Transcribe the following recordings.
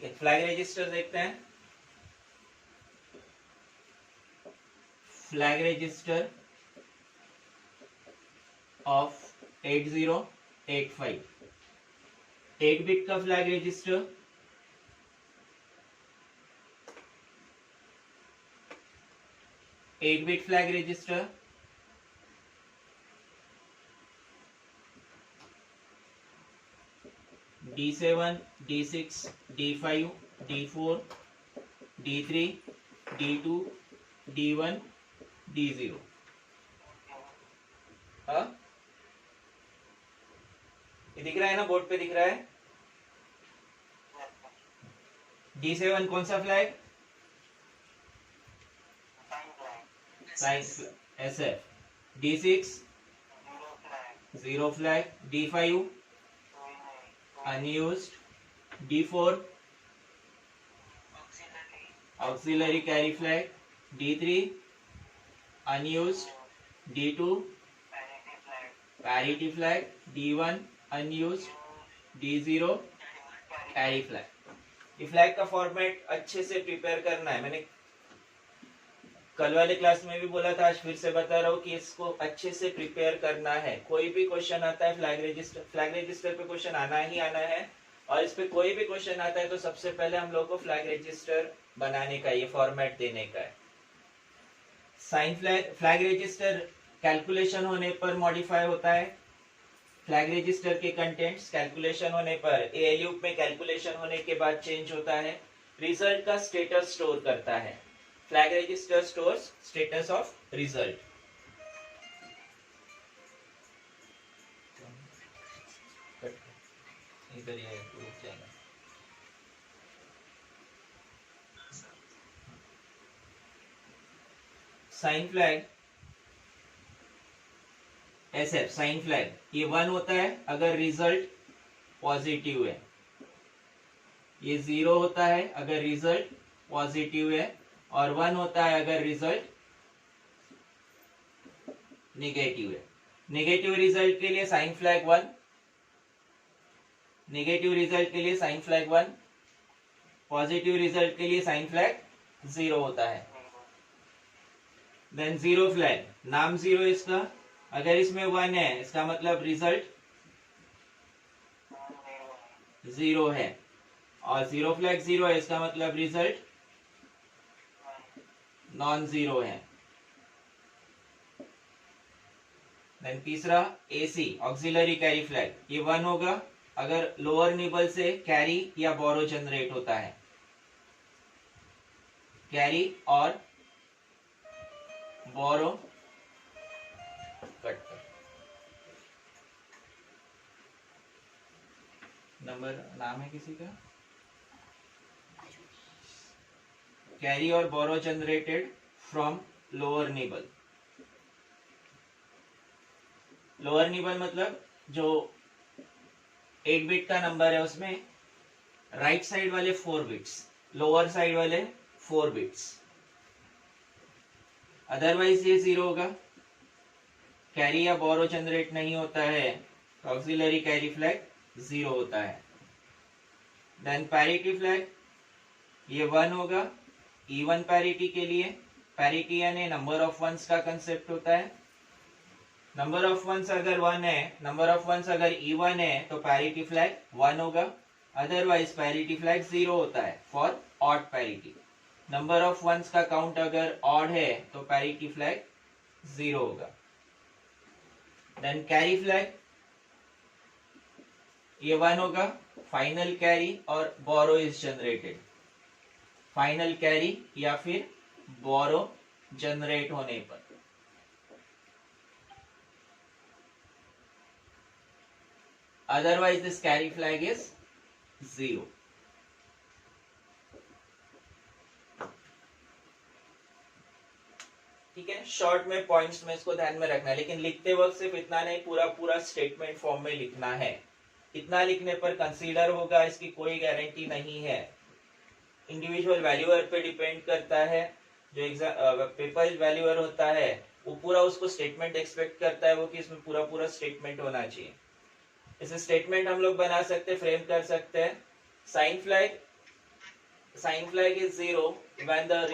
Flag register देखते हैं। Flag register of 8085, 8 bit का flag register, 8 bit flag register, D7, D6, D5, D4, D3, D2, D1, D0। हाँ, ये दिख रहा है ना, बोर्ड पे दिख रहा है। D7 कौन सा flag? Science SF। D6 zero flag. D5 unused. D4 auxiliary carry flag. D3 unused. D2 parity flag. D1 unused. D0 carry flag. ये फ्लैग का फॉर्मेट अच्छे से प्रिपेयर करना है। मैंने कल वाले क्लास में भी बोला था, आज फिर से बता रहा हूँ कि इसको अच्छे से प्रिपेयर करना है। कोई भी क्वेश्चन आता है फ्लैग रजिस्टर पे क्वेश्चन आना ही आना है, और इस पे कोई भी क्वेश्चन आता है तो सबसे पहले हम लोग को फ्लैग रजिस्टर बनाने का, ये फॉर्मेट देने का है। साइन फ्लैग रजिस्टर कैलकुलेशन होने पर मॉडिफाई होता है। फ्लैग रजिस्टर के कंटेंट्स कैलकुलेशन होने पर, ALU में कैलकुलेशन होने के बाद चेंज होता है। रिजल्ट का स्टेटस स्टोर करता है। Flag register stores status of result. इधर ये रुक जाएगा। Sign flag SF, sign flag ये 1 होता है अगर रिजल्ट पॉजिटिव है, ये 0 होता है अगर रिजल्ट पॉजिटिव है, और 1 होता है अगर रिजल्ट नेगेटिव है। नेगेटिव रिजल्ट के लिए साइन फ्लैग 1, नेगेटिव रिजल्ट के लिए साइन फ्लैग 1, पॉजिटिव रिजल्ट के लिए साइन फ्लैग 0 होता है। देन जीरो फ्लैग, नाम 0 इसका, अगर इसमें 1 है इसका मतलब रिजल्ट 0 है, और 0 फ्लैग 0 है इसका मतलब रिजल्ट नॉन जीरो है। देन तीसरा AC ऑक्सिलरी कैरी फ्लैग, ये 1 होगा अगर लोअर निबल से कैरी या बोरो जनरेट होता है, कैरी और बोरो कट कर। नंबर नाम है किसी का? कैरी और borrow generated from lower nibble. Lower nibble मतलब जो 8 बिट का नंबर है उसमें राइट साइड वाले 4 बिट्स, लोअर साइड वाले 4 बिट्स, अदरवाइज ये 0 होगा। कैरी या बोरो जनरेट नहीं होता है तो ऑक्सिलरी कैरी फ्लैग 0 होता है। देन पैरिटी फ्लैग, ये 1 होगा इवन पैरिटी के लिए। पैरिटी यानी नंबर ऑफ वंस का कंसेप्ट होता है। नंबर ऑफ वंस अगर 1 है, नंबर ऑफ वंस अगर इवन है तो पैरिटी फ्लैग 1 होगा, अदरवाइज पैरिटी फ्लैग 0 होता है for odd parity. Number of ones का काउंट अगर ऑड है तो पैरिटी फ्लैग 0 होगा। देन कैरी फ्लैग, ये 1 होगा फाइनल कैरी और बोरो इज जनरेटेड, फाइनल कैरी या फिर बोरो जनरेट होने पर। Otherwise this carry flag is 0। ठीक है, शॉर्ट में पॉइंट्स में इसको ध्यान में रखना है, लेकिन लिखते वक्त सिर्फ इतना नहीं, पूरा पूरा स्टेटमेंट फॉर्म में लिखना है। इतना लिखने पर कंसीडर होगा, इसकी कोई गारंटी नहीं है। इंडिविजुअल वैल्यूअर पे डिपेंड करता है। जो पेपर वैल्यूअर होता है वो पूरा उसको स्टेटमेंट एक्सपेक्ट करता है वो कि इसमें पूरा पूरा स्टेटमेंट होना चाहिए। इसे स्टेटमेंट हम लोग बना सकते, फ्रेम कर सकते हैं। Sign flag sign flag is 0 when the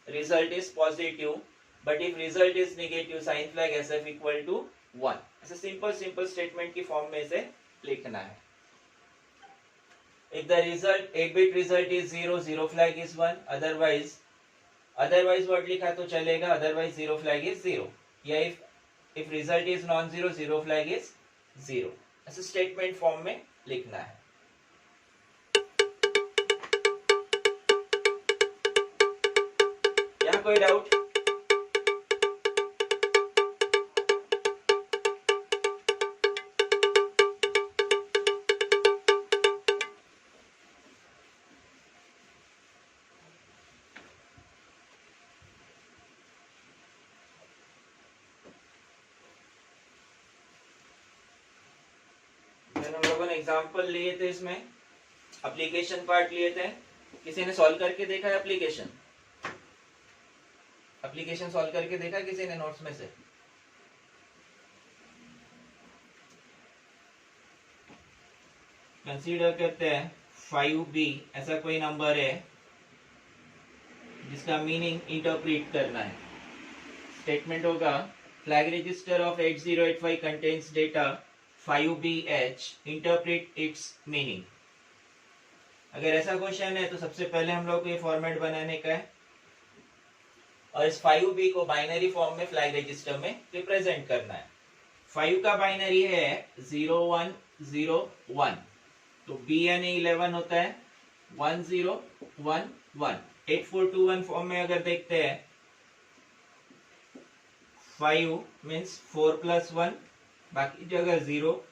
result is positive, but if result is negative sign flag SF equal to 1. ऐसे सिंपल स्टेटमेंट की फॉर्म में इसे लिखना है. If the result 8-bit result is 0, 0 flag is 1, otherwise what लिखा तो चलेगा, otherwise 0 flag is 0, या if result is non-zero, 0 flag is 0. ऐसे स्टेटमेंट फॉर्म में लिखना है. यहाँ कोई डाउट? हम लोगों ने एग्जाम्पल लिए थे, इसमें एप्लीकेशन पार्ट लिए थे. किसी ने सॉल्व करके देखा है एप्लीकेशन सॉल्व करके देखा किसी ने नोट्स में से? कंसीडर करते हैं 5b ऐसा कोई नंबर है जिसका मीनिंग इंटरप्रेट करना है. स्टेटमेंट होगा flag register of 8085 contains data 5bh, interpret it's meaning. अगर ऐसा क्वेश्चन है तो सबसे पहले हम लोग को ये फॉर्मेट बनाने का है और इस 5b को बाइनरी फॉर्म में फ्लैग रजिस्टर में रिप्रेजेंट करना है. 5 का बाइनरी है 0101, तो BN11 होता है 1011. 8421 फॉर्म में अगर देखते हैं 5 मीन्स 4 + 1, बाकी जगह 0.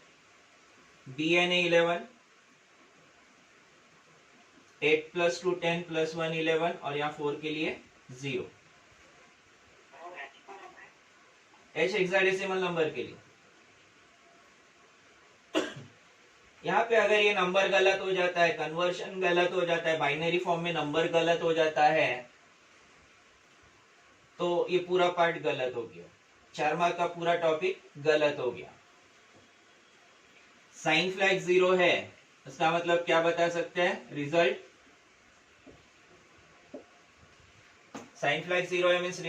BN11 8 + 2 10 + 1 11 और यहाँ 4 के लिए 0. H हेक्साडेसिमल नंबर के लिए. यहाँ पे अगर ये नंबर गलत हो जाता है, कन्वर्शन गलत हो जाता है, बाइनरी फॉर्म में नंबर गलत हो जाता है, तो ये पूरा पार्ट गलत हो गया. 4 मार्क का पूरा टॉपिक गलत हो गया. साइन फ्लैग 0 है, इसका मतलब क्या बता सकते हैं? रिजल्ट. साइन फ्लैग 0 है मीन्स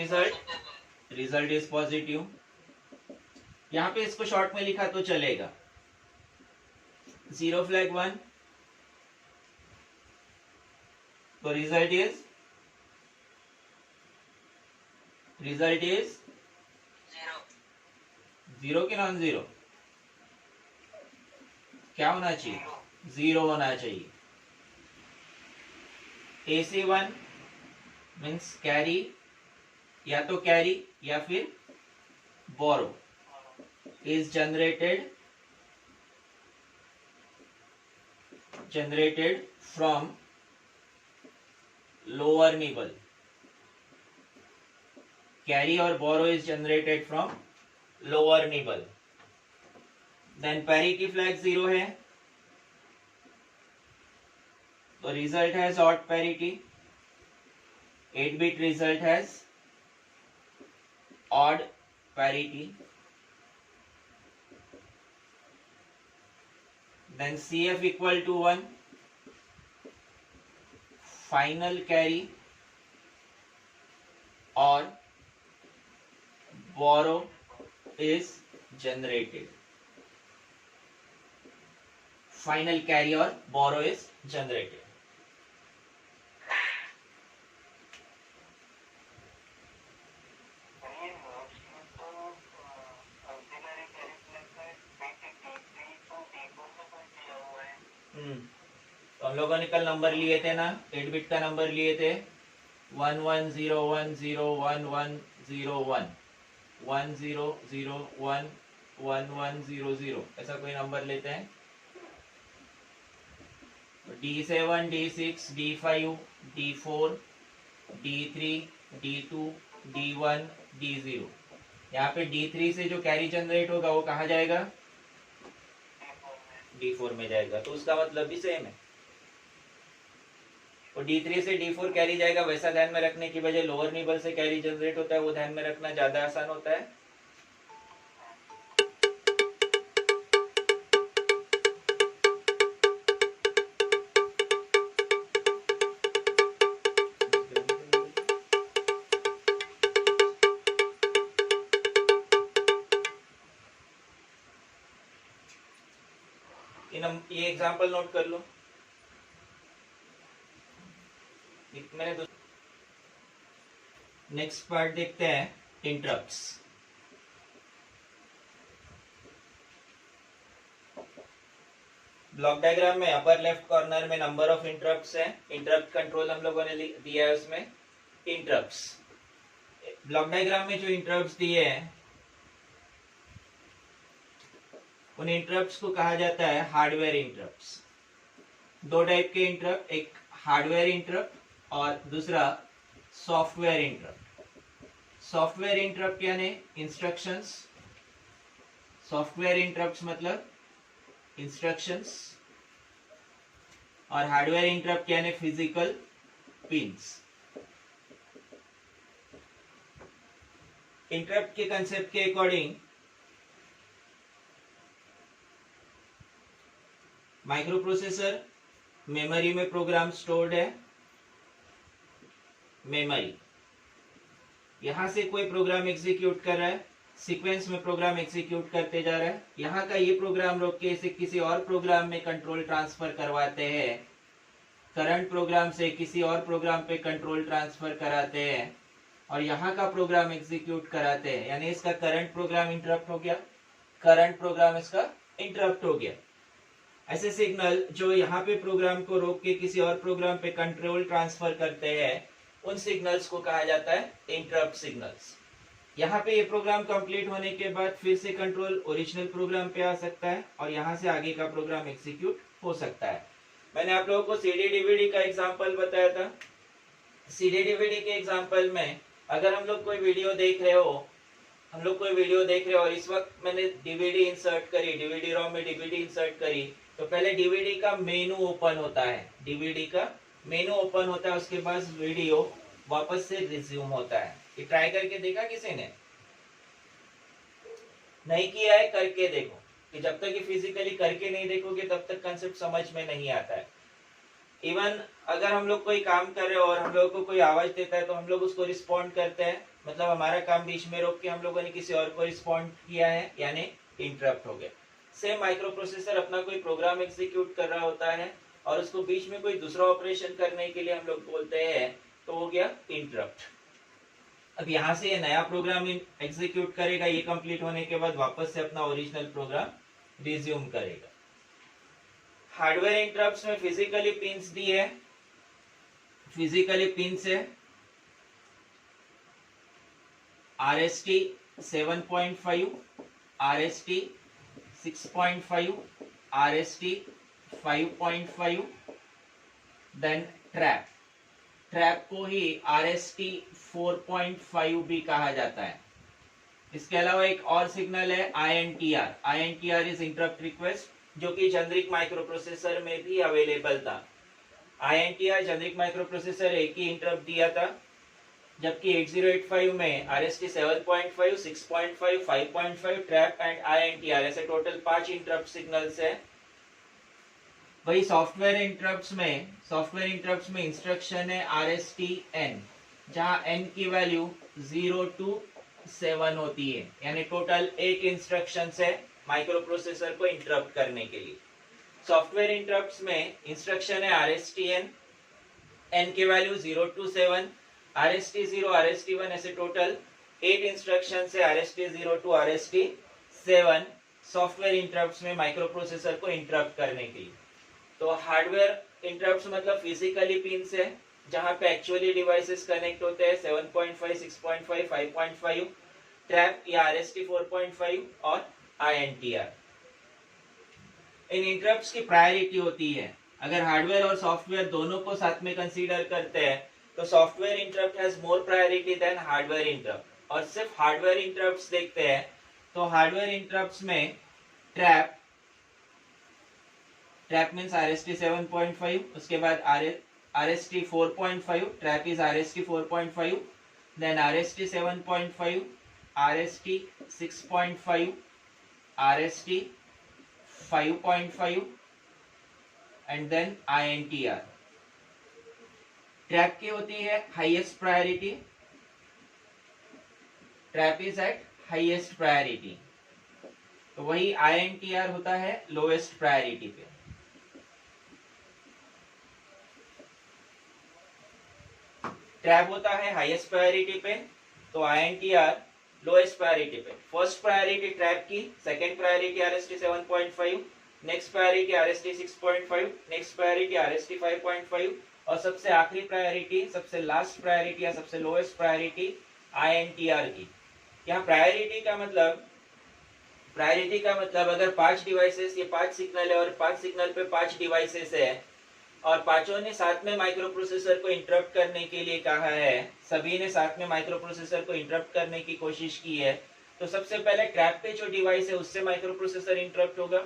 रिजल्ट इज पॉजिटिव. यहाँ पे इसको शॉर्ट में लिखा तो चलेगा. 0 फ्लैग 1, तो रिजल्ट इज 0 कि नॉन 0? क्या होना चाहिए? 0 होना चाहिए. AC1 मीन्स कैरी, या तो कैरी या फिर बोरो is generated from lower nibble. Carry or borrow is generated from lower nibble. Then parity flag 0 है, तो result has odd parity. 8-bit result has odd parity. Then CF equal to 1, final carry or borrow is generated. Final carry or borrow is generated. तो हम लोगों ने कल number लिए थे ना, 8 बिट का नंबर लिए थे 1101011101 10011100. ऐसा कोई नंबर लेते हैं. D7 D6 D5 D4 D3 D2 D1 D0. यहाँ पे D3 से जो कैरी जनरेट होगा वो कहाँ जाएगा? D4 में जाएगा. तो उसका मतलब भी सेम है. और D3 से D4 कैरी जाएगा, वैसा ध्यान में रखने की बजाय लोअर निबल से कैरी जनरेट होता है, वो ध्यान में रखना ज्यादा आसान होता है. ये एग्जांपल नोट कर लो। मैंने नेक्स्ट पार्ट देखते हैं, इंटरप्ट्स। ब्लॉक डायग्राम में अपर लेफ्ट कॉर्नर में नंबर ऑफ इंटरप्ट्स है, इंटरप्ट कंट्रोल हम लोगों ने दिया है उसमें इंटरप्ट्स। ब्लॉक डायग्राम में जो इंटरप्ट्स दिए हैं उन इंटरप्ट्स को कहा जाता है हार्डवेयर इंटरप्ट्स। दो टाइप के इंटरप्ट, एक हार्डवेयर इंटरप्ट और दूसरा सॉफ्टवेयर इंटरप्ट। सॉफ्टवेयर इंटरप्ट यानी इंस्ट्रक्शंस, सॉफ्टवेयर इंटरप्ट्स मतलब इंस्ट्रक्शंस, और हार्डवेयर इंटरप्ट यानी फिजिकल पिंस। इंटरप्ट के कंसेप्ट के अकॉर्डिंग माइक्रो प्रोसेसर मेमोरी में प्रोग्राम स्टोर्ड है, मेमोरी यहां से कोई प्रोग्राम एग्जीक्यूट कर रहा है, सीक्वेंस में प्रोग्राम एग्जीक्यूट करते जा रहा है, यहाँ का ये प्रोग्राम रोक के इसे किसी और प्रोग्राम में कंट्रोल ट्रांसफर करवाते हैं, करंट प्रोग्राम से किसी और प्रोग्राम पे कंट्रोल ट्रांसफर कराते हैं और यहाँ का प्रोग्राम एग्जीक्यूट कराते हैं, यानी इसका करंट प्रोग्राम इंटरप्ट हो गया, करंट प्रोग्राम इसका इंटरप्ट हो गया। ऐसे सिग्नल जो यहाँ पे प्रोग्राम को रोक के किसी और प्रोग्राम पे कंट्रोल ट्रांसफर करते हैं, उन सिग्नल्स को कहा जाता है इंटरप्ट सिग्नल्स। यहाँ पे ये प्रोग्राम कंप्लीट होने के बाद फिर से कंट्रोल ओरिजिनल प्रोग्राम पे आ सकता है और यहाँ से आगे का प्रोग्राम एग्जीक्यूट हो सकता है। मैंने आप लोगों को सीडी डीवीडी का एग्जांपल बताया था। सीडी डीवीडी के एग्जांपल में अगर हम लोग कोई वीडियो देख रहे हो, और इस वक्त मैंने डीवीडी इंसर्ट करी, डीवीडी रोम में डीवीडी इंसर्ट करी, तो पहले डीवीडी का मेनू ओपन होता है, डीवीडी का मेनू ओपन होता है, उसके बाद वीडियो वापस से रिज्यूम होता है। ये ट्राई करके देखा किसी ने? नहीं किया है, करके देखो, कि जब तक ये फिजिकली करके नहीं देखोगे तब तक कंसेप्ट समझ में नहीं आता है। इवन अगर हम लोग कोई काम कर रहे हो और हम लोगों को कोई आवाज देता है तो हम लोग उसको रिस्पॉन्ड करते हैं, मतलब हमारा काम बीच में रोक के हम लोगों ने किसी और को रिस्पॉन्ड किया है, यानी इंटरप्ट हो गया। सेम माइक्रो प्रोसेसर अपना कोई प्रोग्राम एग्जीक्यूट कर रहा होता है और उसको बीच में कोई दूसरा ऑपरेशन करने के लिए हम लोग बोलते हैं, तो हो गया इंटरप्ट। अब यहाँ से ये नया प्रोग्राम एग्जीक्यूट करेगा, ये कंप्लीट होने के बाद वापस से अपना ओरिजिनल प्रोग्राम रिज्यूम करेगा। हार्डवेयर इंटरप्ट्स में फिजिकली पिंस दी है, फिजिकली पिंस है RST 7.5, RST 6.5, RST 5.5, then trap, trap को ही RST 4.5 भी कहा जाता है। इसके अलावा एक और सिग्नल है INTR, INTR is interrupt request, जो कि जेनरिक माइक्रो प्रोसेसर में भी अवेलेबल था। INTR जेनरिक माइक्रो प्रोसेसर एक ही इंटरप्ट दिया था, जबकि 8085 में RST 7.5, 6.5, 5.5, ट्रैप एंड INTR ऐसे टोटल 5 इंटरप्ट सिग्नल्स है। वही सॉफ्टवेयर इंटरप्ट्स में इंस्ट्रक्शन है RST-N, जहां N की वैल्यू 0 to 7 होती है, यानी टोटल 8 इंस्ट्रक्शंस है माइक्रो प्रोसेसर को इंटरप्ट करने के लिए। सॉफ्टवेयर इंटरप्ट्स में इंस्ट्रक्शन है RST-N, N की वैल्यू 0 to 7, RST-0, RST-1 ऐसे टोटल 8 इंस्ट्रक्शंस है RST-0 to RST-7 software interrupts में माइक्रो प्रोसेसर को इंटरप्ट करने के लिए। तो हार्डवेयर इंटरप्ट्स मतलब फिजिकली पिंस है, जहां पे एक्चुअली डिवाइसेस कनेक्ट होते हैं, 7.5, 6.5, 5.5, ट्रैप या RST 4.5 और INTR। इन इंटरप्ट्स की प्रायोरिटी होती है। अगर हार्डवेयर और सॉफ्टवेयर दोनों को साथ में कंसीडर करते हैं तो software interrupt has more priority than hardware interrupt. और सिर्फ हार्डवेयर इंटरप्ट्स देखते हैं तो हार्डवेयर इंटरप्ट्स में ट्रैप मीन्स RST 7.5, उसके बाद RST 4.5, trap is RST 4.5, then RST 7.5, RST 6.5, RST 5.5 and then INTR। Trap की होती है highest priority, trap is at highest priority. तो वही INTR होता है लोएस्ट प्रायोरिटी पे। ट्रैप होता है हाईएस्ट प्रायोरिटी पे, तो INTR लोएस्ट प्रायोरिटी पे। फर्स्ट प्रायोरिटी ट्रैप की, second priority RST 7.5, next priority RST 6.5, next priority RST 5.5 और सबसे आखिरी प्रायोरिटी, सबसे लास्ट प्रायोरिटी या सबसे लोएस्ट प्रायोरिटी INTR की। यहाँ प्रायोरिटी का मतलब अगर 5 डिवाइसेस, ये 5 सिग्नल है और 5 सिग्नल पे 5 डिवाइसेस है और पांचों ने साथ में माइक्रो प्रोसेसर को इंटरप्ट करने के लिए कहा है, सभी ने साथ में माइक्रो प्रोसेसर को इंटरप्ट करने की कोशिश की है, तो सबसे पहले ट्रैप पे जो डिवाइस है उससे माइक्रो प्रोसेसर इंटरप्ट होगा,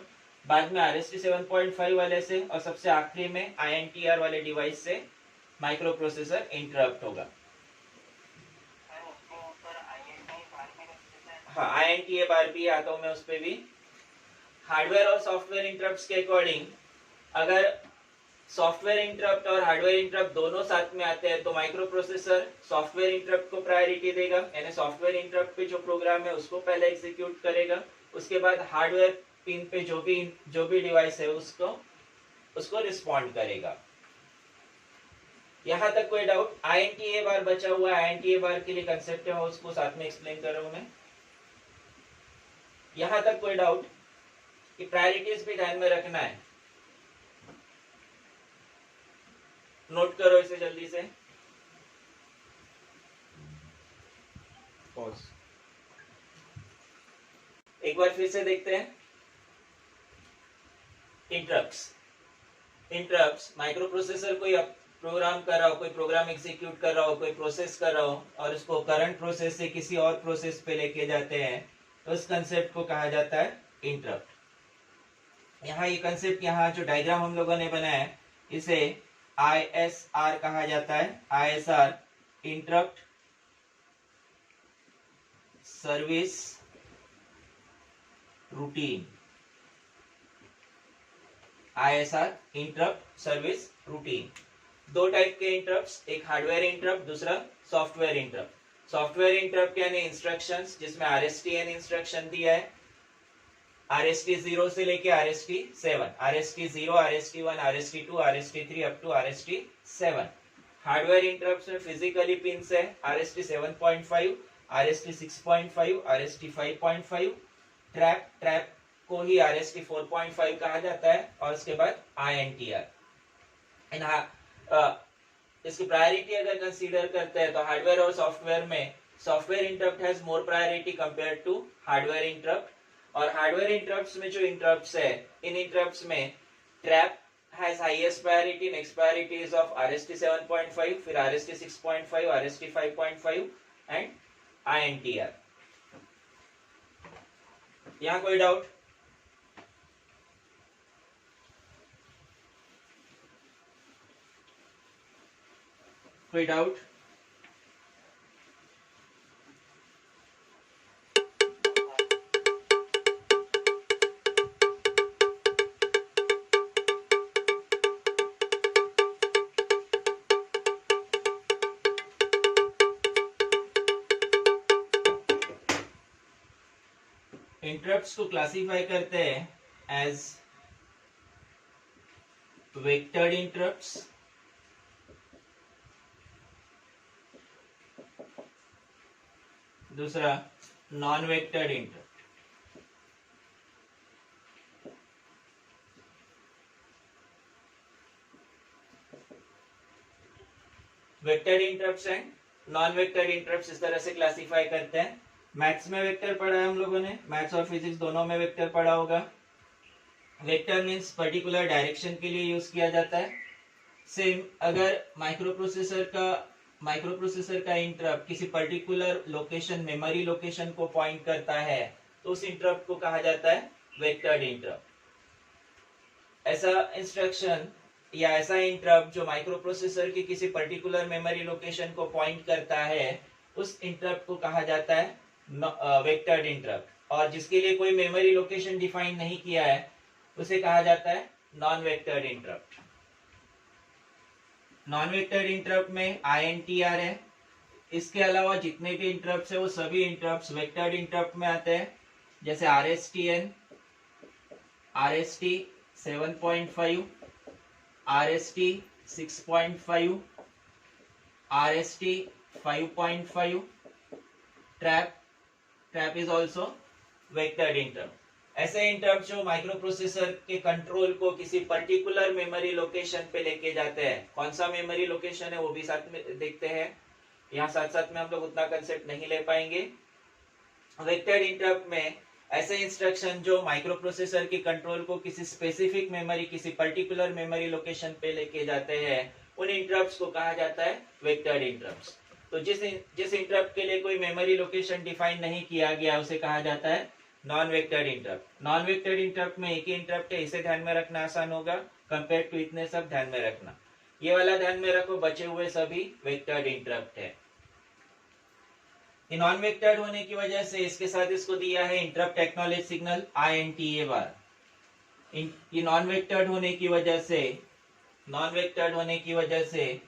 बाद में RST 7.5 वाले से और सबसे आखिरी में INTR वाले डिवाइस से माइक्रो प्रोसेसर इंटरप्ट होगा। हाँ, INTA बार भी आता हूं मैं उस पर भी। हार्डवेयर और सॉफ्टवेयर इंटरप्ट के अकॉर्डिंग अगर सॉफ्टवेयर इंटरप्ट और हार्डवेयर इंटरप्ट दोनों साथ में आते हैं तो माइक्रो प्रोसेसर सॉफ्टवेयर इंटरप्ट को प्रायोरिटी देगा, यानी सॉफ्टवेयर इंटरप्ट पे जो प्रोग्राम है उसको पहले एग्जीक्यूट करेगा, उसके बाद हार्डवेयर पिन पे जो भी डिवाइस है उसको रिस्पॉन्ड करेगा। यहां तक कोई डाउट? INTA बार बचा हुआ है, INTA बार के लिए कंसेप्ट है उसको साथ में एक्सप्लेन कर रहा हूं मैं। यहां तक कोई डाउट? कि प्रायोरिटीज भी ध्यान में रखना है, नोट करो इसे जल्दी से। पॉज। एक बार फिर से देखते हैं। इंटरप्ट्स माइक्रो प्रोसेसर कोई प्रोग्राम कर रहा हो, कोई प्रोग्राम एग्जीक्यूट कर रहा हो, कोई प्रोसेस कर रहा हो और उसको करंट प्रोसेस से किसी और प्रोसेस पे लेके जाते हैं, तो उस कंसेप्ट को कहा जाता है इंटरप्ट। यहाँ ये कंसेप्ट, यहाँ जो डायग्राम हम लोगों ने बनाया है इसे ISR कहा जाता है। ISR interrupt service routine. ISR interrupt service routine. दो टाइप के इंटरप्ट्स, एक हार्डवेयर इंटरप्ट, दूसरा सॉफ्टवेयर इंटरप्ट। सॉफ्टवेयर इंटरप्ट यानी इंस्ट्रक्शंस जिसमें RSTN इंस्ट्रक्शन दिया है, RST 0 से लेके RST 7, RST 0, RST 1, RST 2, RST 3 up to RST 7। Hardware interrupts में फिजिकली पिन्स है RST 7.5, RST 6.5, RST 5.5। ट्रैप को ही RST 4.5 कहा जाता है और उसके बाद INTR। इसकी प्रायोरिटी अगर कंसीडर करते हैं तो हार्डवेयर और सॉफ्टवेयर में software interrupt has more priority compare to hardware interrupt. और हार्डवेयर इंटरप्ट्स में जो इंटरप्ट्स है, इन इंटरप्ट्स में trap has highest priority, next priority is of RST 7.5, फिर RST 6.5, RST 5.5 एंड INTR। यहाँ कोई डाउट? कोई डाउट? इंटरप्ट्स को क्लासिफाई करते हैं एज वेक्टर्ड इंटरप्ट्स, दूसरा non vectored interrupt. Vectored interrupts and non vectored interrupts इस तरह से क्लासिफाई करते हैं। मैथ्स में वेक्टर पढ़ा है हम लोगों ने, मैथ्स और फिजिक्स दोनों में वेक्टर पढ़ा होगा। वेक्टर मीन्स पर्टिकुलर डायरेक्शन के लिए यूज किया जाता है। सेम अगर माइक्रो प्रोसेसर का इंटरप्ट किसी पर्टिकुलर लोकेशन, मेमोरी लोकेशन को पॉइंट करता है तो उस इंटरप्ट को कहा जाता है वेक्टर्ड इंटरप्ट। ऐसा इंस्ट्रक्शन या ऐसा इंटरप्ट जो माइक्रो प्रोसेसर की किसी पर्टिकुलर मेमोरी लोकेशन को पॉइंट करता है, उस इंटरप्ट को कहा जाता है वेक्टर्ड इंटरप्ट। और जिसके लिए कोई मेमोरी लोकेशन डिफाइन नहीं किया है उसे कहा जाता है non vectored interrupt. Non vectored interrupt में INTR है। इसके अलावा जितने भी इंटरप्ट्स है वो सभी इंटरप्ट्स वेक्टर्ड इंटरप्ट में आते हैं। जैसे RSTN, RST 7.5, RST 6.5, RST 5.5, trap is also vectored interrupt. ऐसे इंटरप्ट जो माइक्रो प्रोसेसर के कंट्रोल को किसी पर्टिकुलर मेमोरी लोकेशन पे लेके जाते हैं। कौन सा मेमोरी लोकेशन है वो भी साथ में देखते हैं। यहाँ साथ साथ में हम लोग उतना कंसेप्ट नहीं ले पाएंगे। वेक्टर्ड इंटरप्ट में ऐसे इंस्ट्रक्शन जो माइक्रो प्रोसेसर के कंट्रोल को किसी स्पेसिफिक मेमोरी, किसी पर्टिकुलर मेमोरी लोकेशन पे लेके जाते हैं, उन इंटरप्ट्स को कहा जाता है वेक्टर्ड इंटरप्ट्स। तो जिस इंटरप्ट के लिए कोई मेमोरी लोकेशन डिफाइन नहीं किया गया उसे कहा जाता है non vectored interrupt. Non vectored interrupt में एक ही इंटरप्ट है, इसे ध्यान में रखना आसान होगा कंपेयर टू इतने सब ध्यान में रखना। ये वाला ध्यान में रखो, बचे हुए सभी वेक्टर्ड इंटरप्ट है। नॉन वेक्टर्ड होने की वजह से इसके साथ इसको दिया है इंटरप्ट एक्नॉलेज सिग्नल INTA बार। ये नॉन वेक्टर्ड होने की वजह से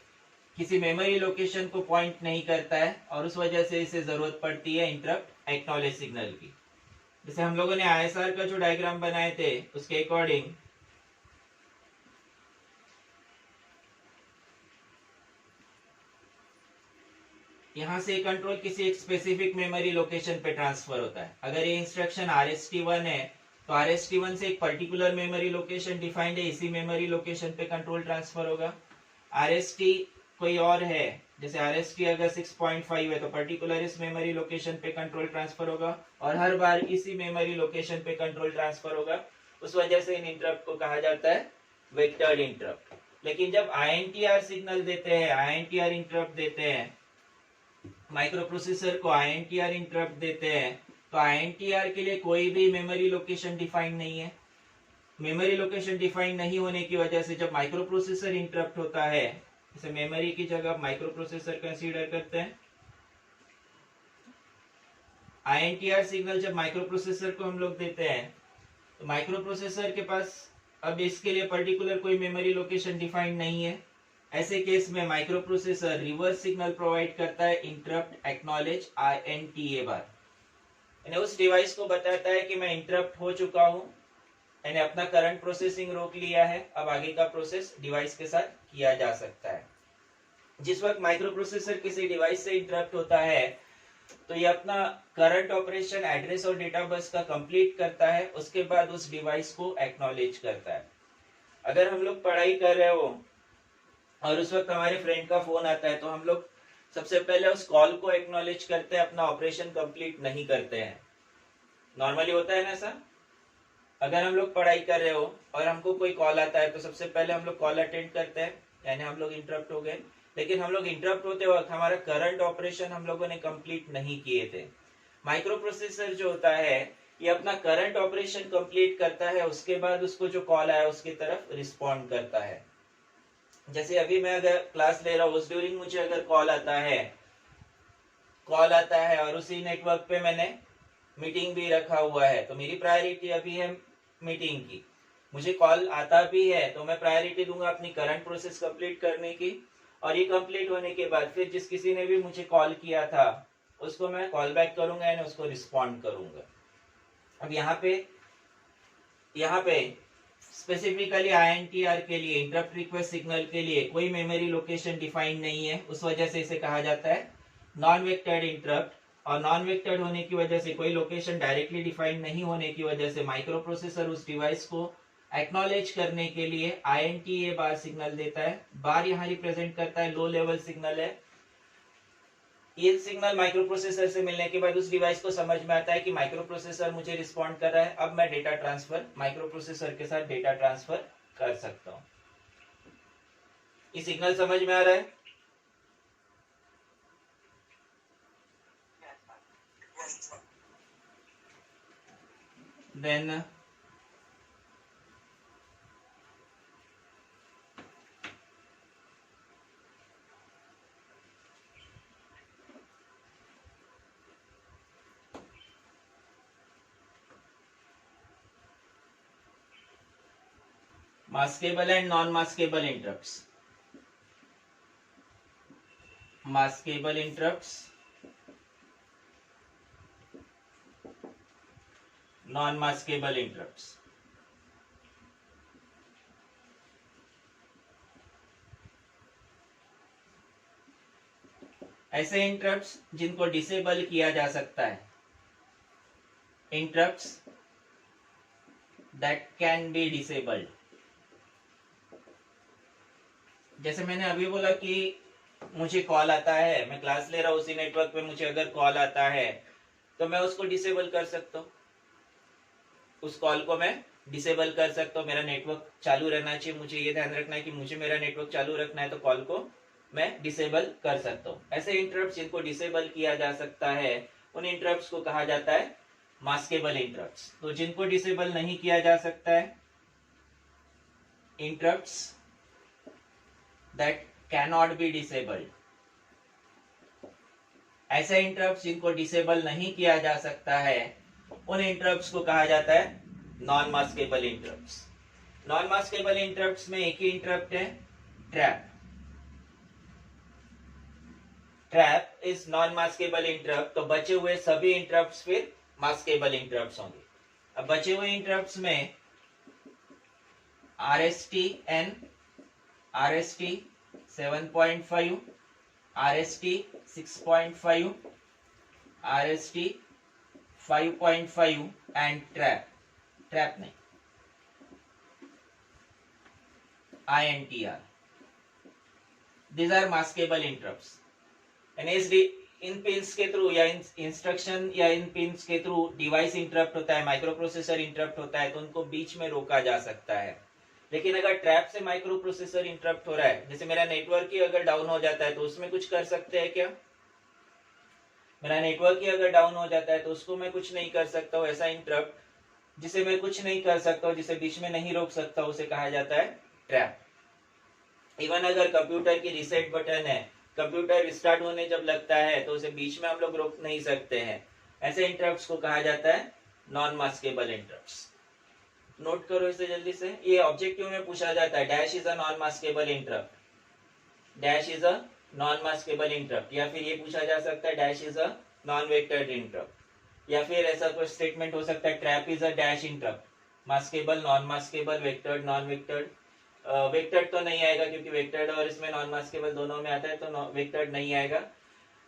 किसी मेमोरी लोकेशन को पॉइंट नहीं करता है और उस वजह से इसे जरूरत पड़ती है इंटरप्ट एक्नॉलेज सिग्नल की। जैसे हम लोगों ने ISR का जो डायग्राम बनाए थे उसके अकॉर्डिंग यहाँ से कंट्रोल किसी एक स्पेसिफिक मेमोरी लोकेशन पे ट्रांसफर होता है। अगर ये इंस्ट्रक्शन RST1 है तो RST1 से एक पर्टिकुलर मेमोरी लोकेशन डिफाइंड है, इसी मेमोरी लोकेशन पे कंट्रोल ट्रांसफर होगा। RST कोई और है, जैसे RST अगर 6.5 है तो पर्टिकुलर इस मेमोरी लोकेशन पे कंट्रोल ट्रांसफर होगा और हर बार इसी मेमोरी लोकेशन पे कंट्रोल ट्रांसफर होगा। उस वजह से इन इंटरप्ट को कहा जाता है वेक्टर्ड इंटरप्ट। लेकिन जब INTR सिग्नल देते हैं, INTR इंटरप्ट देते हैं, माइक्रो प्रोसेसर को INTR इंटरप्ट देते हैं, तो INTR के लिए कोई भी मेमोरी लोकेशन डिफाइन नहीं है। मेमोरी लोकेशन डिफाइन नहीं होने की वजह से जब माइक्रो प्रोसेसर इंटरप्ट होता है, जैसे मेमोरी की जगह माइक्रो प्रोसेसर कंसीडर करते हैं, INTR सिग्नल जब माइक्रो प्रोसेसर को हम लोग देते हैं तो माइक्रो प्रोसेसर के पास अब इसके लिए पर्टिकुलर कोई मेमोरी लोकेशन डिफाइंड नहीं है। ऐसे केस में micro processor reverse signal provide करता है इंटरप्ट एक्नॉलेज INTA बार। यानी उस डिवाइस को बताता है कि मैं इंटरप्ट हो चुका हूं, यानी अपना करंट प्रोसेसिंग रोक लिया है, अब आगे का प्रोसेस डिवाइस के साथ किया जा सकता है। जिस वक्त माइक्रो प्रोसेसर किसी डिवाइस से इंटरप्ट होता है तो ये अपना करंट ऑपरेशन एड्रेस और डेटा बस का कंप्लीट करता है, उसके बाद उस डिवाइस को एक्नॉलेज करता है। अगर हम लोग पढ़ाई कर रहे हो और उस वक्त हमारे फ्रेंड का फोन आता है तो हम लोग सबसे पहले उस कॉल को एक्नॉलेज करते हैं, अपना ऑपरेशन कंप्लीट नहीं करते हैं। नॉर्मली होता है ना ऐसा। अगर हम लोग पढ़ाई कर रहे हो और हमको कोई कॉल आता है तो सबसे पहले हम लोग कॉल अटेंड करते हैं, यानी हम लोग इंटरप्ट हो गए। लेकिन हम लोग इंटरप्ट होते वक्त हमारा करंट ऑपरेशन हम लोगों ने कंप्लीट नहीं किए थे। माइक्रो प्रोसेसर जो होता है ये अपना करंट ऑपरेशन कंप्लीट करता है, उसके बाद उसको जो कॉल आया उसकी तरफ रिस्पॉन्ड करता है। जैसे अभी मैं अगर क्लास ले रहा हूँ, उस ड्यूरिंग मुझे अगर कॉल आता है और उसी नेटवर्क पे मैंने मीटिंग भी रखा हुआ है तो मेरी प्रायोरिटी अभी है मीटिंग की। मुझे कॉल आता भी है तो मैं प्रायोरिटी दूंगा अपनी करंट प्रोसेस कंप्लीट करने की, और ये कंप्लीट होने के बाद फिर जिस किसी ने भी मुझे कॉल किया था उसको मैं कॉल बैक करूंगा, यानी उसको रिस्पॉन्ड करूंगा। अब यहाँ पे स्पेसिफिकली INTR के लिए, इंटरप्ट रिक्वेस्ट सिग्नल के लिए कोई मेमोरी लोकेशन डिफाइन नहीं है, उस वजह से इसे कहा जाता है नॉन वेक्टर्ड इंटरप्ट। और नॉन वेक्टर्ड होने की वजह से, कोई लोकेशन डायरेक्टली डिफाइन नहीं होने की वजह से माइक्रो प्रोसेसर उस डिवाइस को एक्नॉलेज करने के लिए INTA बार सिग्नल देता है। बार यहाँ रिप्रेजेंट करता है लो लेवल सिग्नल है। ये सिग्नल माइक्रो प्रोसेसर से मिलने के बाद उस डिवाइस को समझ में आता है कि माइक्रो प्रोसेसर मुझे रिस्पॉन्ड कर रहा है, अब मैं डेटा ट्रांसफर माइक्रो प्रोसेसर के साथ डेटा ट्रांसफर कर सकता हूँ। ये सिग्नल समझ में आ रहा है? Then maskable and non-maskable interrupts. Maskable interrupts non maskable interrupts. ऐसे इंटरप्ट्स जिनको डिसेबल किया जा सकता है, interrupts that can be disabled. जैसे मैंने अभी बोला कि मुझे कॉल आता है, मैं क्लास ले रहा हूं, उसी नेटवर्क पे मुझे अगर कॉल आता है तो मैं उसको डिसेबल कर सकता हूँ, उस कॉल को मैं डिसेबल कर सकता हूँ। मेरा नेटवर्क चालू रहना चाहिए, मुझे ये ध्यान रखना है कि मुझे मेरा नेटवर्क चालू रखना है, तो कॉल को मैं डिसेबल कर सकता हूँ। ऐसे इंटरप्ट जिनको डिसेबल किया जा सकता है उन इंटरप्ट्स को कहा जाता है मास्केबल इंटरप्ट्स। तो जिनको डिसेबल नहीं किया जा सकता है, interrupts that cannot be disabled. ऐसे इंटरप्ट्स जिनको डिसेबल नहीं किया जा सकता है उन इंटरप्ट्स को कहा जाता है non maskable interrupts. Non maskable interrupts में एक ही इंटरप्ट है, trap. Trap is non maskable interrupt. तो बचे हुए सभी इंटरप्ट्स फिर मास्केबल इंटरप्ट्स होंगे। अब बचे हुए इंटरप्ट्स में RST N, RST 7.5, RST 6.5, RST 5.5 and trap नहीं, INTR। These are maskable interrupts। यानी इन पिन्स के थ्रू या इन इंस्ट्रक्शन या इन पिन्स के थ्रू डिवाइस इंटरप्ट होता है, माइक्रो प्रोसेसर इंटरप्ट होता है, तो उनको बीच में रोका जा सकता है। लेकिन अगर ट्रैप से माइक्रो प्रोसेसर इंटरप्ट हो रहा है, जैसे मेरा नेटवर्क ही अगर डाउन हो जाता है तो उसमें कुछ कर सकते हैं क्या? मेरा नेटवर्क ही अगर डाउन हो जाता है तो उसको मैं कुछ नहीं कर सकता हूँ। ऐसा इंटरप्ट जिसे मैं कुछ नहीं कर सकता हूँ, जिसे बीच में नहीं रोक सकता, उसे कहा जाता है ट्रैप। इवन अगर कंप्यूटर की रीसेट बटन है, कंप्यूटर रिस्टार्ट होने जब लगता है तो उसे बीच में हम लोग रोक नहीं सकते हैं। ऐसे इंटरप्ट्स को कहा जाता है नॉन मास्केबल इंटरप्ट्स। नोट करो इसे जल्दी से, ये ऑब्जेक्टिव में पूछा जाता है। Dash is a non maskable interrupt, dash is a non maskable interrupt. या फिर ये पूछा जा सकता है dash is a non vectored interrupt. या फिर ऐसा कोई स्टेटमेंट हो सकता है trap is a dash interrupt, maskable, non maskable, vectored, non vectored. Vectored तो नहीं आएगा क्योंकि वेक्टर्ड और इसमें नॉन मास्केबल दोनों में आता है, तो वेक्टर्ड नहीं आएगा।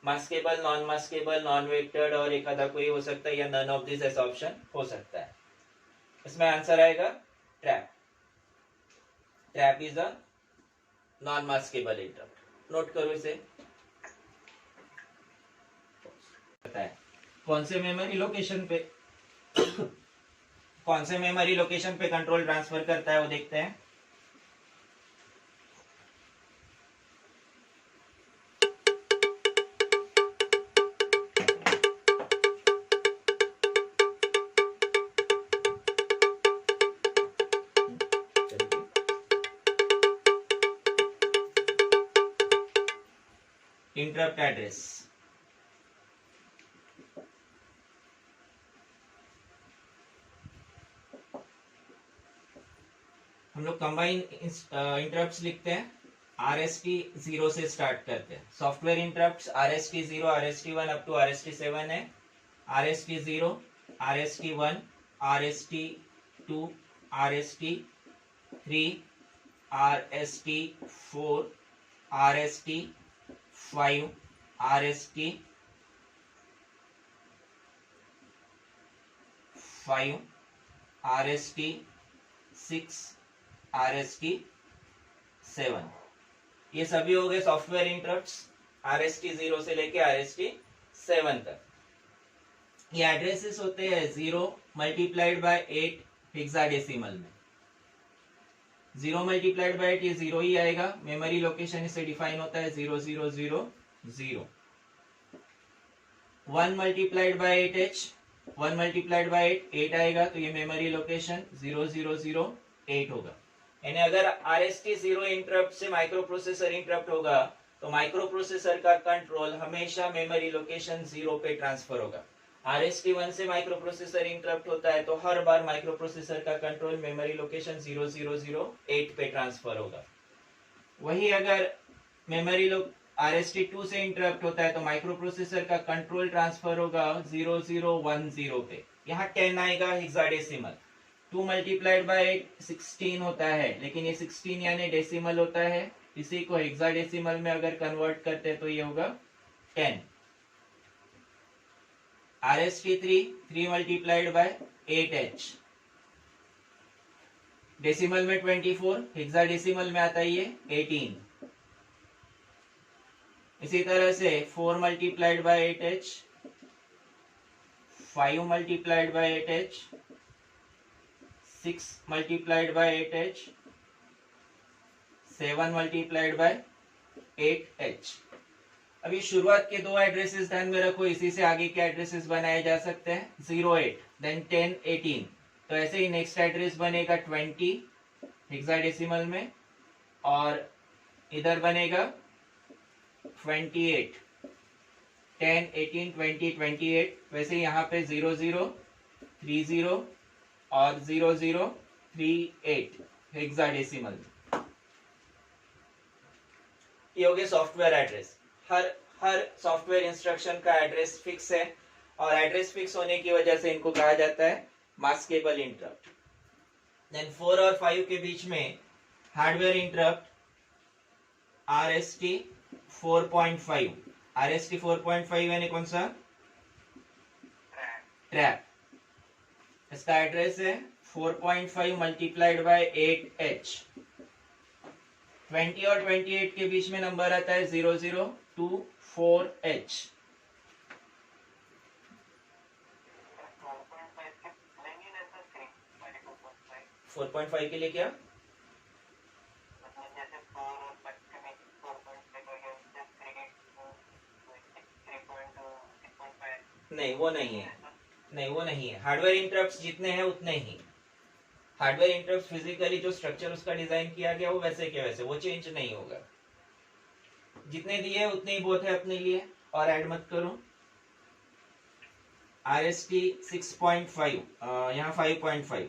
Maskable, non maskable, non vectored और एक आधा कोई हो सकता है, या नन ऑफ दिस ऐसा ऑप्शन हो सकता है। इसमें आंसर आएगा trap. Trap is a non maskable interrupt. Note करो इसे। कौन से मेमोरी लोकेशन पे कौन से मेमोरी लोकेशन पे कंट्रोल ट्रांसफर करता है वो देखते हैं। इंटरप्ट एड्रेस, हम लोग कंबाइन इंटरप्ट्स लिखते हैं। RST 0 से स्टार्ट करते हैं। Software interrupts RST 0, RST 1 up to RST 7 है। RST 0, RST 1, RST 2, RST 3, RST 4, RST 5, RST 5, RST 6, RST 7। ये सभी हो गए सॉफ्टवेयर इंटरप्ट्स RST 0 से लेके RST 7 तक। ये एड्रेसेस होते हैं 0 मल्टीप्लाइड बाय 8 हेक्साडेसिमल में। 0 मल्टीप्लाइड बाय 8 ये 0 ही आएगा। मेमोरी लोकेशन इससे डिफाइन होता है 0000। 1 multiplied by 8H, 1 multiplied by 8 आएगा, तो ये मेमोरी लोकेशन 0008 होगा। यानी अगर RST 0 इंटरप्ट से माइक्रो प्रोसेसर इंटरप्ट होगा तो माइक्रो प्रोसेसर का कंट्रोल हमेशा मेमोरी लोकेशन 0 पे ट्रांसफर होगा। RST 1 से माइक्रो प्रोसेसर इंटरप्ट होता है तो हर बार माइक्रो प्रोसेसर का कंट्रोल मेमोरी लोकेशन 0008 पे ट्रांसफर होगा। वही अगर मेमोरी RST 2 से इंटरप्ट होता है तो माइक्रो प्रोसेसर का कंट्रोल ट्रांसफर होगा 0010 पे। यहाँ 10 आएगा हेक्साडेसिमल। 2 मल्टीप्लाइड बाय 8 16 होता है, लेकिन ये 16 यानी डेसिमल होता है, इसी को हेक्साडेसिमल में अगर कन्वर्ट करते हैं तो ये होगा 10। RST3 multiplied by 8H, decimal में 24, हेक्साडेसिमल में आता है ये 18। इसी तरह से 4 multiplied by 8H, 5 multiplied by 8H, 6 multiplied by 8H, 7 multiplied by 8H। अभी शुरुआत के दो एड्रेसेस ध्यान में रखो, इसी से आगे के एड्रेसेस बनाए जा सकते हैं। 08 देन 10 18, तो ऐसे ही नेक्स्ट एड्रेस बनेगा 20 हेक्साडेसिमल में, और इधर बनेगा 28 10 18 20 28। वैसे यहाँ पे 00 30 और 0038 हेक्साडेसिमल। ये हो गया सॉफ्टवेयर एड्रेस। हर सॉफ्टवेयर इंस्ट्रक्शन का एड्रेस फिक्स है, और एड्रेस फिक्स होने की वजह से इनको कहा जाता है मास्केबल इंटरप्ट। देन 4 और 5 के बीच में हार्डवेयर इंटरप्ट RST 4.5। RST 4.5 यानी कौन सा? ट्रैप। इसका एड्रेस है 4.5 मल्टीप्लाइड बाय 8H। 20 और 28 के बीच में नंबर आता है 0024H। 4.5 के लिए क्या? नहीं वो नहीं है, नहीं वो नहीं है। हार्डवेयर इंटरप्ट्स जितने हैं उतने ही। हार्डवेयर इंटरप्ट फिजिकली जो स्ट्रक्चर उसका डिजाइन किया गया वो वैसे के वैसे, वो चेंज नहीं होगा। जितने दिए उतने ही बहुत है अपने लिए, और ऐड मत करो। RST 6.5, यहाँ 5.5,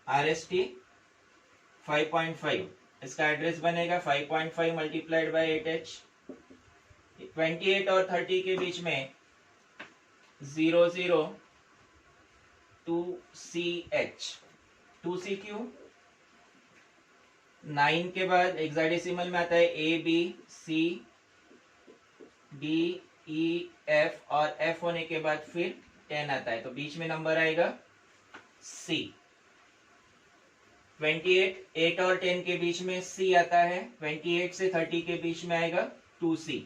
RST 5.5, इसका एड्रेस बनेगा 5.5 मल्टीप्लाइड बाय 8H। 28 और 30 के बीच में 002CH। 2C क्यों? 9 के बाद हेक्साडेसिमल में आता है ABCDEF, और F होने के बाद फिर 10 आता है, तो बीच में नंबर आएगा C। 28 8 और 10 के बीच में C आता है, 28 से 30 के बीच में आएगा 2C।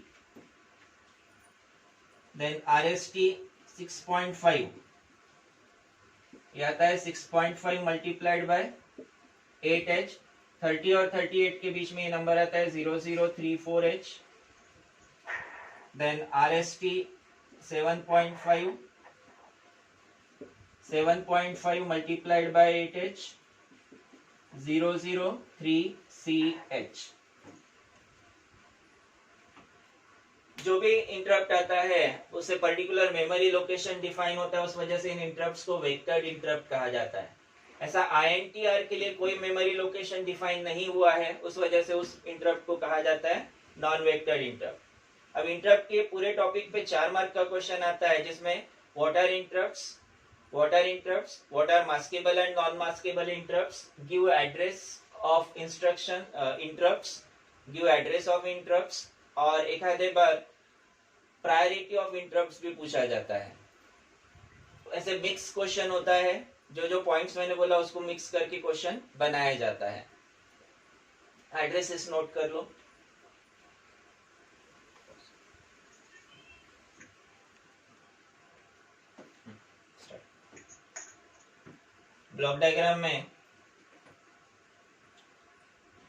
देन RST 6.5, ये आता है 6.5 मल्टीप्लाइड बाय 8H। 30 और 38 के बीच में ये नंबर आता है 0034H। Then RST 7.5 multiplied by 8H, 003CH। जो भी इंटरप्ट आता है उससे पर्टिकुलर मेमोरी लोकेशन डिफाइन होता है, उस वजह से इन इंटरप्ट्स को वेक्टर्ड इंटरप्ट कहा जाता है। ऐसा INTR के लिए कोई मेमोरी लोकेशन डिफाइन नहीं हुआ है, उस वजह से उस इंटरप्ट को कहा जाता है नॉन वेक्टर्ड इंटरप्ट। अब इंटरप्ट के पूरे टॉपिक पे 4 मार्क का क्वेश्चन आता है, जिसमें what are interrupts, what are maskable and non maskable interrupts, give address of instruction interrupts, give address of interrupts, और एक आधे बार प्रायोरिटी ऑफ इंटरप्ट्स भी पूछा जाता है। ऐसे मिक्स क्वेश्चन होता है, जो पॉइंट्स मैंने बोला उसको मिक्स करके क्वेश्चन बनाया जाता है। एड्रेसेस नोट कर लो। ब्लॉक डायग्राम में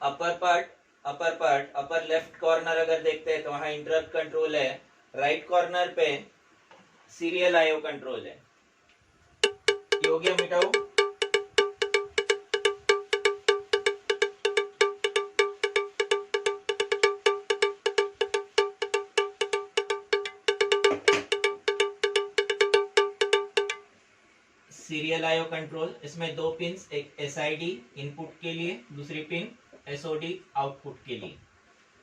अपर लेफ्ट कॉर्नर अगर देखते हैं तो वहां इंटरप्ट कंट्रोल है, राइट कॉर्नर पे सीरियल IO कंट्रोल है। ये हो गया, मिटाओ। सीरियल IO कंट्रोल, इसमें 2 पिंस, एक SID इनपुट के लिए, दूसरी पिन SOD आउटपुट के लिए।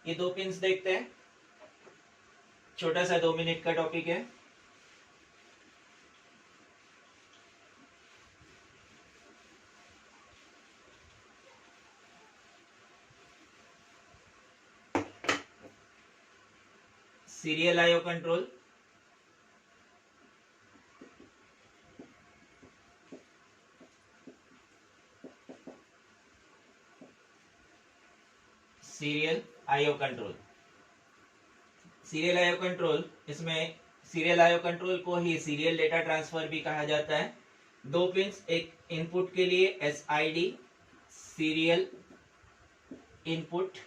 ये 2 पिंस देखते हैं, छोटा सा 2 मिनट का टॉपिक है। Serial IO control, serial IO control. Serial IO control, इसमें सीरियल आईओ कंट्रोल को ही सीरियल डेटा ट्रांसफर भी कहा जाता है। दो पिंस, एक इनपुट के लिए SID सीरियल इनपुट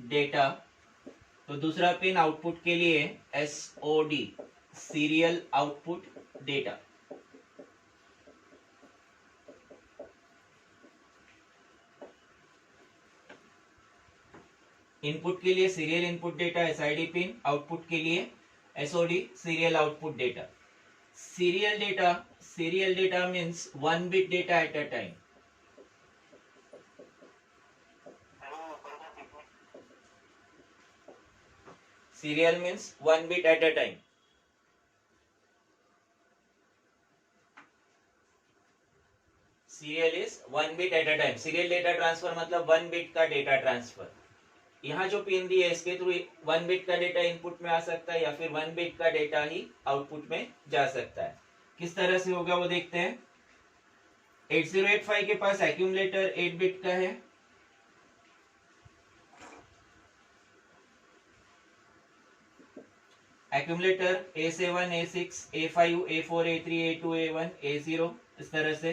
डेटा, तो दूसरा पिन आउटपुट के लिए SOD serial output data. Input के लिए serial input data SID pin, output के लिए SOD serial output data. Serial data means 1 bit data at a time. Serial means 1 bit at a time. Serial is 1 bit at a time. Serial data transfer मतलब 1 bit का data transfer. यहाँ जो pin दी है इसके through 1 bit का data input में आ सकता है या फिर 1 बिट का डेटा ही आउटपुट में जा सकता है। किस तरह से होगा वो देखते हैं। 8085 के पास एक्यूमुलेटर 8 बिट का है, accumulator A7, A6, A5, A4, A3, A2, A1, A0, इस तरह से।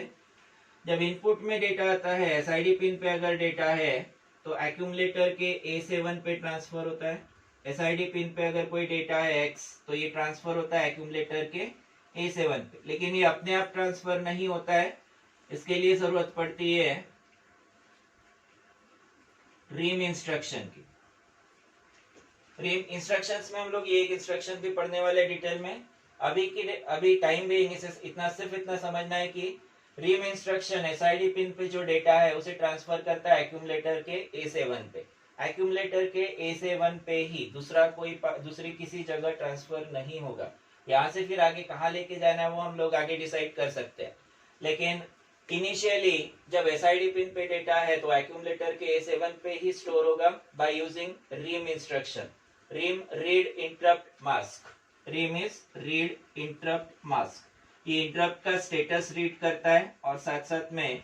जब इनपुट में डेटा आता है SID पिन पे अगर डेटा है तो एक्यूमुलेटर के A7 पे ट्रांसफर होता है। SID पिन पे अगर कोई डेटा है X तो ये ट्रांसफर होता है एक्यूमुलेटर के A7 पे। लेकिन ये अपने आप ट्रांसफर नहीं होता है, इसके लिए जरूरत पड़ती है रीम इंस्ट्रक्शन की। रीम इंस्ट्रक्शंस में हम लोग ये एक इंस्ट्रक्शन भी पढ़ने वाले डिटेल में। अभी टाइम बेइंग इतना समझना है कि रीम इंस्ट्रक्शन SID पिन पे जो डेटा है उसे ट्रांसफर करता है एक्यूमुलेटर के A7 पे। एक्यूमुलेटर के A7 पे ही दूसरी किसी जगह ट्रांसफर नहीं होगा। यहाँ से फिर आगे कहाँ लेके जाना है वो हम लोग आगे डिसाइड कर सकते हैं। लेकिन इनिशियली जब SID पिन पे डेटा है तो एक्यूमुलेटर के A7 पे ही स्टोर होगा by using RIM instruction. RIM read interrupt mask. RIM is read interrupt mask. ये इंटरप्ट का स्टेटस रीड करता है और साथ साथ में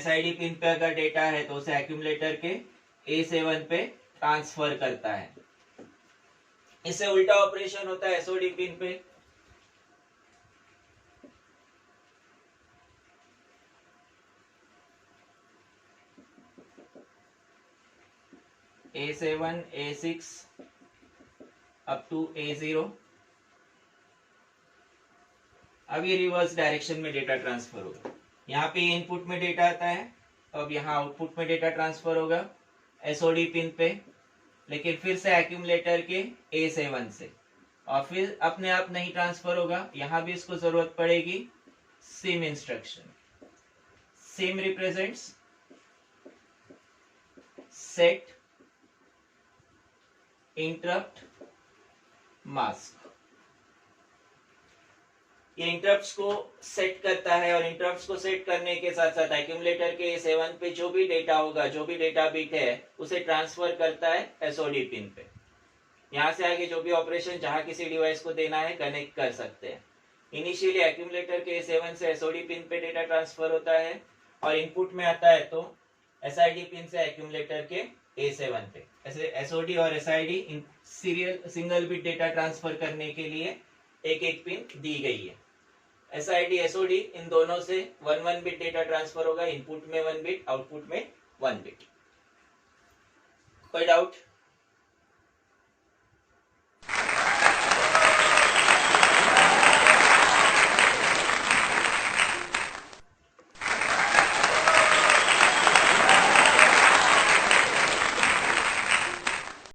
SID पिन पे अगर डेटा है तो उसे एक्यूमुलेटर के A7 पे ट्रांसफर करता है। इससे उल्टा ऑपरेशन होता है SOD पिन पे। A7, A6 up to A0। अब ये रिवर्स डायरेक्शन में डेटा ट्रांसफर होगा। यहाँ पे इनपुट में डेटा आता है तो अब यहाँ आउटपुट में डेटा ट्रांसफर होगा SOD पिन पे, लेकिन फिर से एक्यूमुलेटर के A7 से। और फिर अपने आप नहीं ट्रांसफर होगा, यहाँ भी इसको जरूरत पड़ेगी SIM instruction. SIM represents set interrupt mask. ये इंटरप्ट्स को सेट करता है और इंटरप्ट्स को सेट करने के साथ साथ एक्यूमुलेटर के A7 पे जो भी डेटा होगा, जो भी डेटा बिट है उसे ट्रांसफर करता है SOD पिन पे। यहाँ से आगे जो भी ऑपरेशन जहां किसी डिवाइस को देना है कनेक्ट कर सकते हैं। इनिशियली एक्यूमुलेटर के A7 से SOD पिन पे डेटा ट्रांसफर होता है और इनपुट में आता है तो SID पिन से एक्यूमुलेटर के A7 पे। ऐसे SOD और SID serial single bit data transfer करने के लिए एक एक पिन दी गई है। SID SOD इन दोनों से 1 बिट डेटा ट्रांसफर होगा, इनपुट में 1 बिट, आउटपुट में 1 बिट। कोई डाउट?